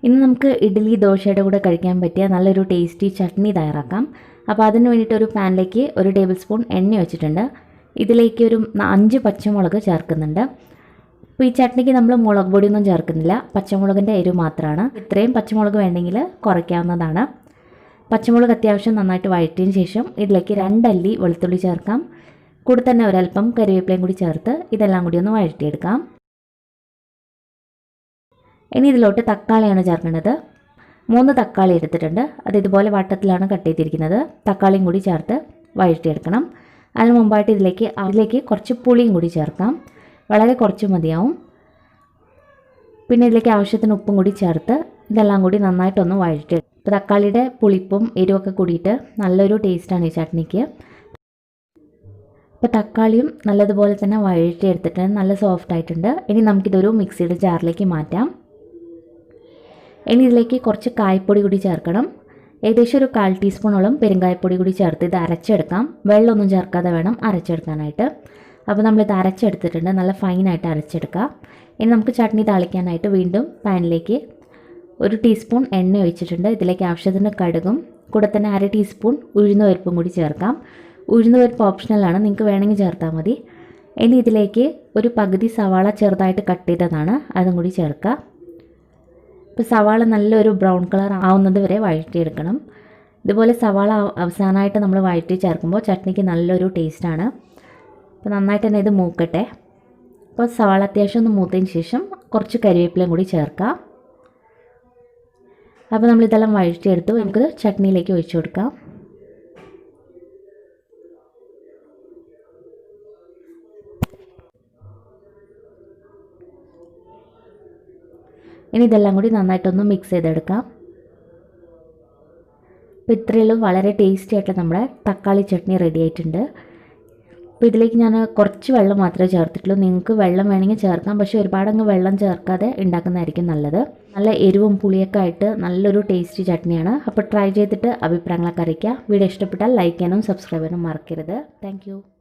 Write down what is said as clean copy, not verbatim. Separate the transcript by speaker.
Speaker 1: ഇന്ന് നമുക്ക് ഇഡ്ഡലി ദോശയുടെ കൂടെ കഴിക്കാൻ പറ്റിയ നല്ലൊരു ടേസ്റ്റി ചട്നി തയ്യാറാക്കാം. അപ്പോൾ അതിന് വേണ്ടിയിട്ട് ഒരു പാനിലേക്ക് 1 ടേബിൾ സ്പൂൺ എണ്ണ വെച്ചിട്ടുണ്ട്. ഇതിലേക്ക് ഒരു 5 പച്ചമുളക് ചേർക്കുന്നുണ്ട്. അപ്പോൾ ഈ ചട്നിക്ക് നമ്മൾ മുളക് പൊടിയൊന്നും ചേർക്കുന്നില്ല, പച്ചമുളകിൻ്റെ എരിവ് മാത്രമാണ്. ഇത്രയും പച്ചമുളക് വേണമെങ്കിൽ കുറയ്ക്കാവുന്നതാണ്. പച്ചമുളക് അത്യാവശ്യം നന്നായിട്ട് വഴറ്റിയതിന് ശേഷം ഇതിലേക്ക് 2 അല്ലി വെളുത്തുള്ളി ചേർക്കാം. കൂടെ തന്നെ ഒരല്പം കറിവേപ്പിലയും കൂടി ചേർത്ത് ഇതെല്ലാം കൂടി ഒന്ന് വഴറ്റിയെടുക്കാം. ഇനി ഇതിലോട്ട് തക്കാളിയാണ് ചേർക്കേണ്ടത്. 3 തക്കാളി എടുത്തിട്ടുണ്ട്. അത് ഇതുപോലെ വട്ടത്തിലാണ് കട്ട് ചെയ്തിരിക്കുന്നത്. തക്കാളിയും കൂടി ചേർത്ത് വഴറ്റിയെടുക്കണം. അതിന് മുമ്പായിട്ട് ഇതിലേക്ക് കുറച്ച് പുളിയും കൂടി ചേർക്കാം. വളരെ കുറച്ച് മതിയാവും. പിന്നെ ഇതിലേക്ക് ആവശ്യത്തിന് ഉപ്പും കൂടി ചേർത്ത് ഇതെല്ലാം കൂടി നന്നായിട്ടൊന്ന് വഴറ്റിയെടുക്കും. ഇപ്പോൾ തക്കാളിയുടെ പുളിപ്പും എരിവൊക്കെ കൂടിയിട്ട് നല്ലൊരു ടേസ്റ്റാണ് ഈ ചട്നിക്ക്. ഇപ്പോൾ തക്കാളിയും നല്ലതുപോലെ തന്നെ വഴറ്റിയെടുത്തിട്ട് നല്ല സോഫ്റ്റ് ആയിട്ടുണ്ട്. ഇനി നമുക്കിതൊരു മിക്സിയുടെ ജാറിലേക്ക് മാറ്റാം. ഇനി ഇതിലേക്ക് കുറച്ച് കായപ്പൊടി കൂടി ചേർക്കണം. ഏകദേശം ഒരു 1/4 ടീസ്പൂണോളം പെരുങ്കായപ്പൊടി കൂടി ചേർത്ത് ഇത് അരച്ചെടുക്കാം. വെള്ളമൊന്നും ചേർക്കാതെ വേണം അരച്ചെടുക്കാനായിട്ട്. അപ്പോൾ നമ്മളിത് അരച്ചെടുത്തിട്ടുണ്ട്, നല്ല ഫൈനായിട്ട് അരച്ചെടുക്കാം. ഇനി നമുക്ക് ചട്നി താളിക്കാനായിട്ട് വീണ്ടും പാനിലേക്ക് 1 ടീസ്പൂൺ എണ്ണ ഒഴിച്ചിട്ടുണ്ട്. ഇതിലേക്ക് ആവശ്യത്തിന് കടുകും കൂടെ തന്നെ 1/2 ടീസ്പൂൺ ഉഴുന്നുപരിപ്പും കൂടി ചേർക്കാം. ഉഴുന്നുപരിപ്പ് ഓപ്ഷണലാണ്, നിങ്ങൾക്ക് വേണമെങ്കിൽ ചേർത്താൽ മതി. ഇനി ഇതിലേക്ക് ഒരു പകുതി സവാള ചെറുതായിട്ട് കട്ട് ചെയ്തതാണ്, അതും കൂടി ചേർക്കാം. ഇപ്പോൾ സവാള നല്ലൊരു ബ്രൗൺ കളർ ആവുന്നത് വരെ വഴറ്റിയെടുക്കണം. ഇതുപോലെ സവാള അവസാനമായിട്ട് നമ്മൾ വഴറ്റി ചേർക്കുമ്പോൾ ചട്നിക്ക് നല്ലൊരു ടേസ്റ്റാണ്. അപ്പോൾ നന്നായിട്ട് തന്നെ ഇത് മൂക്കട്ടെ. അപ്പോൾ സവാള അത്യാവശ്യം ഒന്ന് മൂത്തതിന് ശേഷം കുറച്ച് കരിവേപ്പിലയും കൂടി ചേർക്കാം. അപ്പോൾ നമ്മളിതെല്ലാം വഴറ്റിയെടുത്തു. നമുക്കിത് ചട്നിയിലേക്ക് ഒഴിച്ചു കൊടുക്കാം. ഇനി ഇതെല്ലാം കൂടി നന്നായിട്ടൊന്ന് മിക്സ് ചെയ്തെടുക്കാം. അപ്പോൾ ഇത്രയുള്ളൂ, വളരെ ടേസ്റ്റി ആയിട്ട് നമ്മുടെ തക്കാളി ചട്നി റെഡി ആയിട്ടുണ്ട്. അപ്പോൾ ഇതിലേക്ക് ഞാൻ കുറച്ച് വെള്ളം മാത്രമേ ചേർത്തിട്ടുള്ളൂ. നിങ്ങൾക്ക് വെള്ളം വേണമെങ്കിൽ ചേർക്കാം, പക്ഷേ ഒരുപാടങ്ങ് വെള്ളം ചേർക്കാതെ ഉണ്ടാക്കുന്നതായിരിക്കും നല്ലത്. നല്ല എരിവും പുളിയൊക്കെ ആയിട്ട് നല്ലൊരു ടേസ്റ്റി ചട്നിയാണ്. അപ്പോൾ ട്രൈ ചെയ്തിട്ട് അഭിപ്രായങ്ങളൊക്കെ അറിയിക്കുക. വീഡിയോ ഇഷ്ടപ്പെട്ടാൽ ലൈക്ക് ചെയ്യാനും സബ്സ്ക്രൈബ് ചെയ്യാനും മറക്കരുത്. താങ്ക്